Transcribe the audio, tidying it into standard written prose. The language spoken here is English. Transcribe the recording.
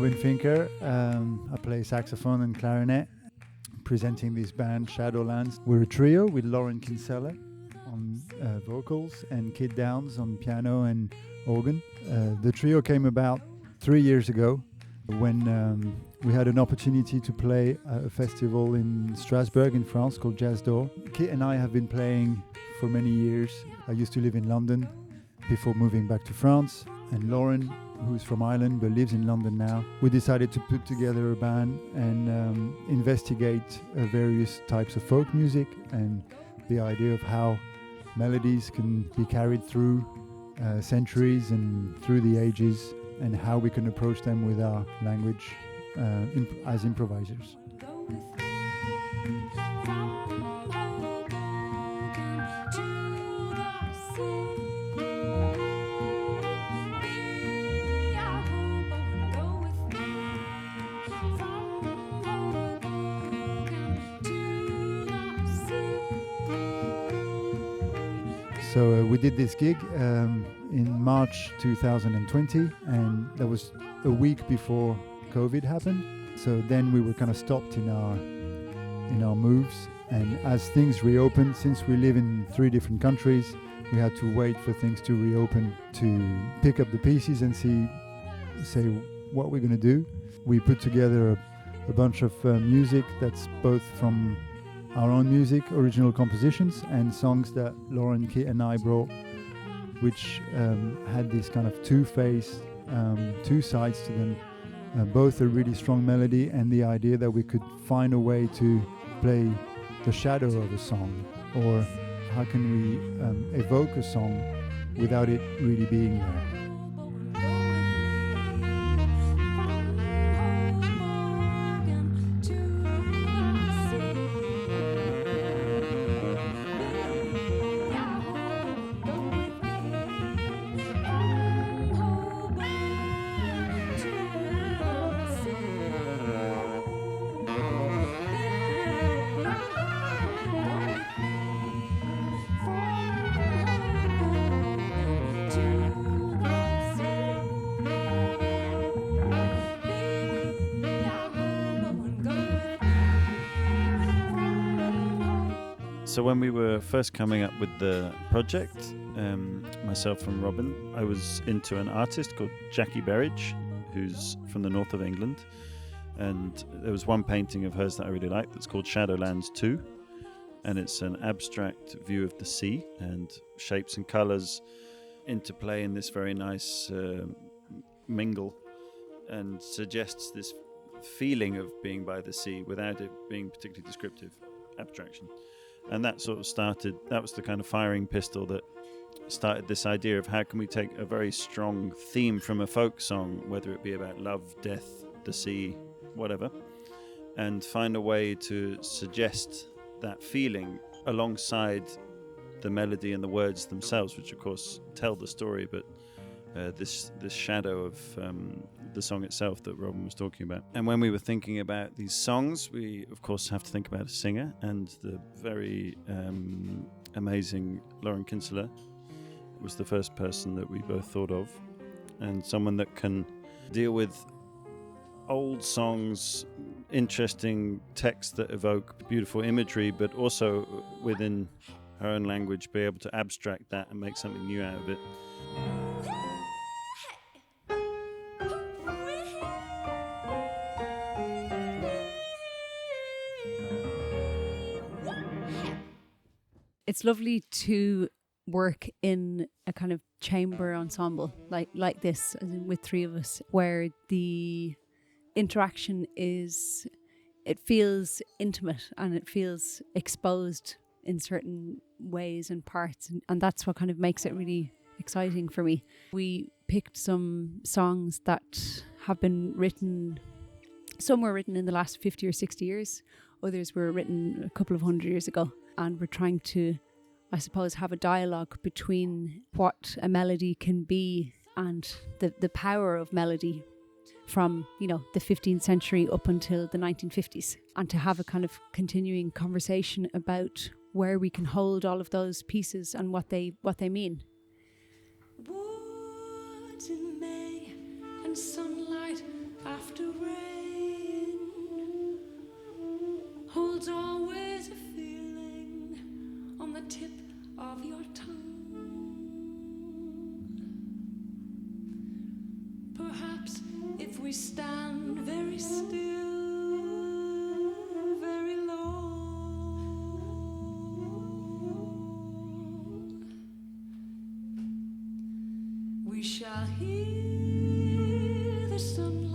Robin Fincker. I play saxophone and clarinet, presenting this band Shadowlands. We're a trio with Lauren Kinsella on vocals and Kid Downs on piano and organ. The trio came about 3 years ago when we had an opportunity to play at a festival in Strasbourg in France called Jazz d'Or. Kit and I have been playing for many years. I used to live in London before moving back to France, and Lauren, who's from Ireland but lives in London now, we decided to put together a band and investigate various types of folk music and the idea of how melodies can be carried through centuries and through the ages, and how we can approach them with our language as improvisers. So we did this gig in March 2020, and that was a week before COVID happened. So then we were kind of stopped in our moves, and as things reopened, since we live in 3 different countries, we had to wait for things to reopen to pick up the pieces and say what we're going to do. We put together a bunch of music that's both from our own music, original compositions, and songs that Lauren, Kit and I brought, which had this kind of two sides to them, both a really strong melody and the idea that we could find a way to play the shadow of a song, or how can we evoke a song without it really being there. So when we were first coming up with the project, myself and Robin, I was into an artist called Jackie Berridge, who's from the north of England. And there was one painting of hers that I really liked that's called Shadowlands 2. And it's an abstract view of the sea, and shapes and colours interplay in this very nice mingle, and suggests this feeling of being by the sea without it being particularly descriptive, abstraction. And that sort of started, that was the kind of firing pistol that started this idea of how can we take a very strong theme from a folk song, whether it be about love, death, the sea, whatever, and find a way to suggest that feeling alongside the melody and the words themselves, which of course tell the story, but this shadow of the song itself that Robin was talking about. And when we were thinking about these songs, we of course have to think about a singer, and the very amazing Lauren Kinsella was the first person that we both thought of, and someone that can deal with old songs, interesting texts that evoke beautiful imagery, but also within her own language be able to abstract that and make something new out of it. It's lovely to work in a kind of chamber ensemble like this, as in with 3 of us, where the interaction it feels intimate and it feels exposed in certain ways and parts, and that's what kind of makes it really exciting for me. We picked some songs that have been written, some were written in the last 50 or 60 years, others were written a couple of 100 years ago, and we're trying to, I suppose, have a dialogue between what a melody can be and the power of melody from, the 15th century up until the 1950s, and to have a kind of continuing conversation about where we can hold all of those pieces and what they mean. Woods in May, and sunlight after rain holds always a feeling on the tip of your tongue. Perhaps if we stand very still, very low, we shall hear the sunlight